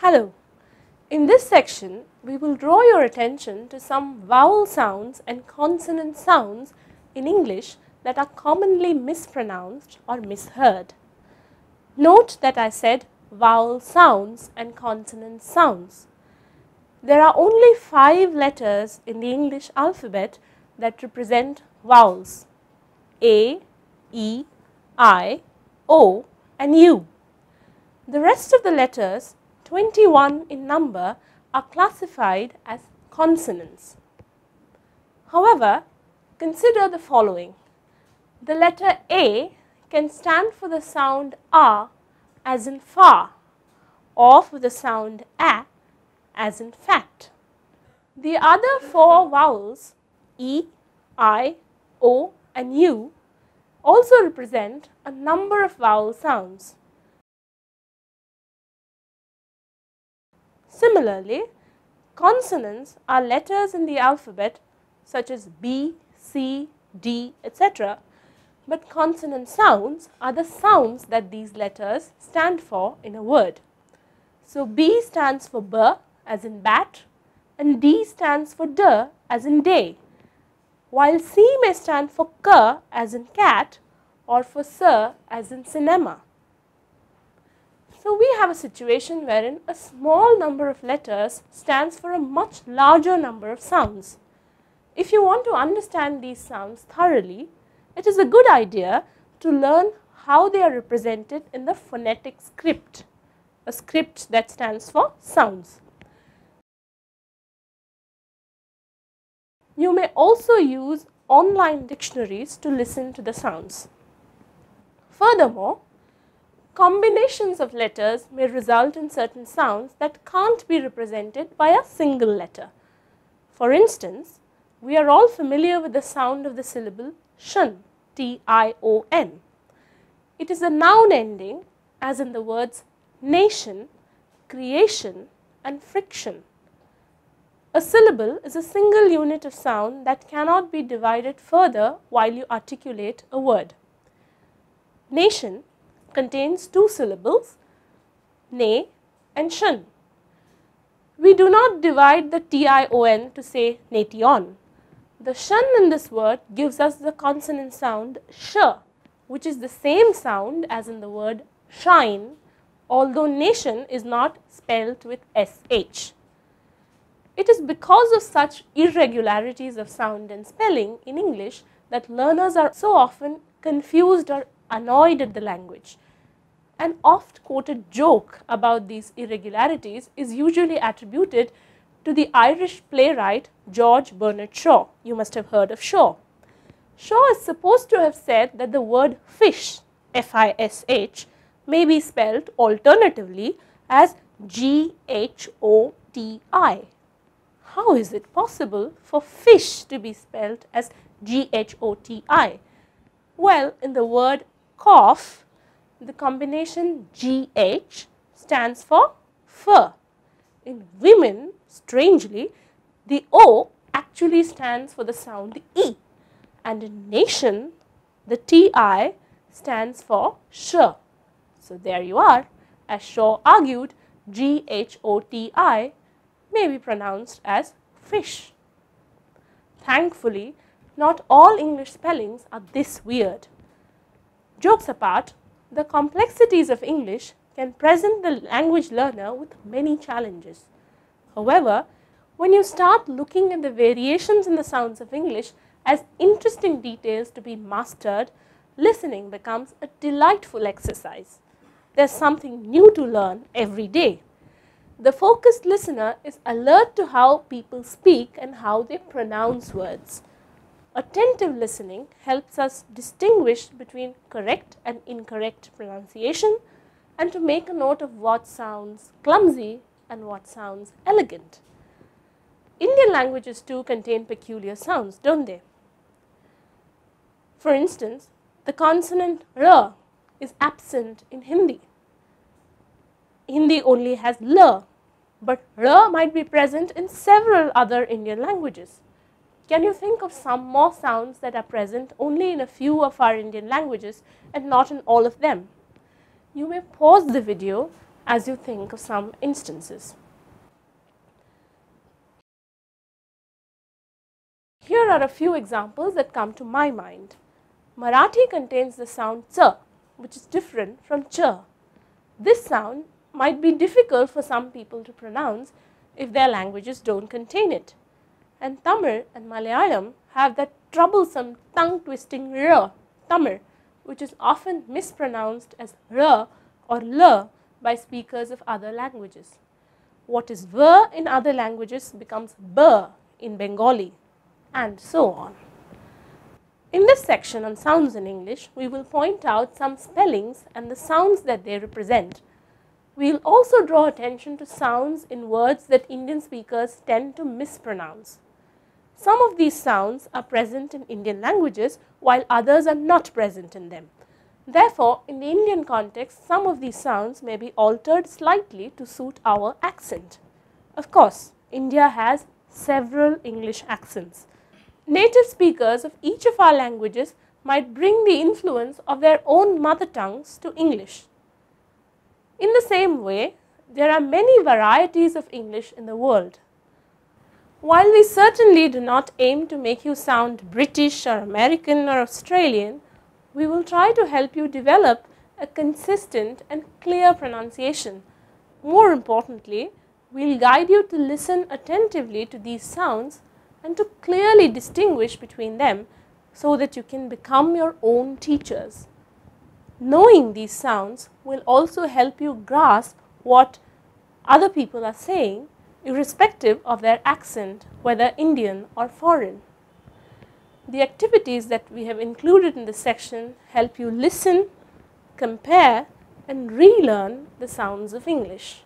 Hello. In this section, we will draw your attention to some vowel sounds and consonant sounds in English that are commonly mispronounced or misheard. Note that I said vowel sounds and consonant sounds. There are only 5 letters in the English alphabet that represent vowels: A, E, I, O and U. The rest of the letters, 21 in number, are classified as consonants. However, consider the following. The letter A can stand for the sound A as in far, or for the sound A as in fat. The other 4 vowels, E, I, O and U, also represent a number of vowel sounds. Similarly, consonants are letters in the alphabet such as B, C, D, etc. But consonant sounds are the sounds that these letters stand for in a word. So, B stands for B as in bat and D stands for D as in day, while C may stand for K as in cat or for S as in cinema. So, we have a situation wherein a small number of letters stands for a much larger number of sounds. If you want to understand these sounds thoroughly, it is a good idea to learn how they are represented in the phonetic script, a script that stands for sounds. You may also use online dictionaries to listen to the sounds. Furthermore, combinations of letters may result in certain sounds that can't be represented by a single letter. For instance, we are all familiar with the sound of the syllable tion, T-I-O-N. It is a noun ending as in the words nation, creation and friction. A syllable is a single unit of sound that cannot be divided further while you articulate a word. Nation contains 2 syllables, ne and shun. We do not divide the T-I-O-N to say nation. The shun in this word gives us the consonant sound sh, which is the same sound as in the word shine, although nation is not spelled with sh. It is because of such irregularities of sound and spelling in English that learners are so often confused or annoyed at the language. An oft quoted joke about these irregularities is usually attributed to the Irish playwright George Bernard Shaw. You must have heard of Shaw. Shaw is supposed to have said that the word fish, F-I-S-H, may be spelled alternatively as G-H-O-T-I. How is it possible for fish to be spelled as G-H-O-T-I? Well, in the word cough, the combination GH stands for fur. In women, strangely, the O actually stands for the sound E, and in nation, the TI stands for sh. So, there you are. As Shaw argued, GHOTI may be pronounced as fish. Thankfully, not all English spellings are this weird. Jokes apart, the complexities of English can present the language learner with many challenges. However, when you start looking at the variations in the sounds of English as interesting details to be mastered, listening becomes a delightful exercise. There's something new to learn every day. The focused listener is alert to how people speak and how they pronounce words. Attentive listening helps us distinguish between correct and incorrect pronunciation and to make a note of what sounds clumsy and what sounds elegant. Indian languages too contain peculiar sounds, don't they? For instance, the consonant R is absent in Hindi. Hindi only has L, but R might be present in several other Indian languages. Can you think of some more sounds that are present only in a few of our Indian languages and not in all of them? You may pause the video as you think of some instances. Here are a few examples that come to my mind. Marathi contains the sound ch, which is different from ch. This sound might be difficult for some people to pronounce if their languages don't contain it. And Tamil and Malayalam have that troublesome tongue-twisting r, Tamil, which is often mispronounced as r or l by speakers of other languages. What is v in other languages becomes b in Bengali, and so on. In this section on sounds in English, we will point out some spellings and the sounds that they represent. We will also draw attention to sounds in words that Indian speakers tend to mispronounce. Some of these sounds are present in Indian languages while others are not present in them. Therefore, in the Indian context, some of these sounds may be altered slightly to suit our accent. Of course, India has several English accents. Native speakers of each of our languages might bring the influence of their own mother tongues to English. In the same way, there are many varieties of English in the world. While we certainly do not aim to make you sound British or American or Australian, we will try to help you develop a consistent and clear pronunciation. More importantly, we will guide you to listen attentively to these sounds and to clearly distinguish between them so that you can become your own teachers. Knowing these sounds will also help you grasp what other people are saying, irrespective of their accent, whether Indian or foreign. The activities that we have included in this section help you listen, compare, and relearn the sounds of English.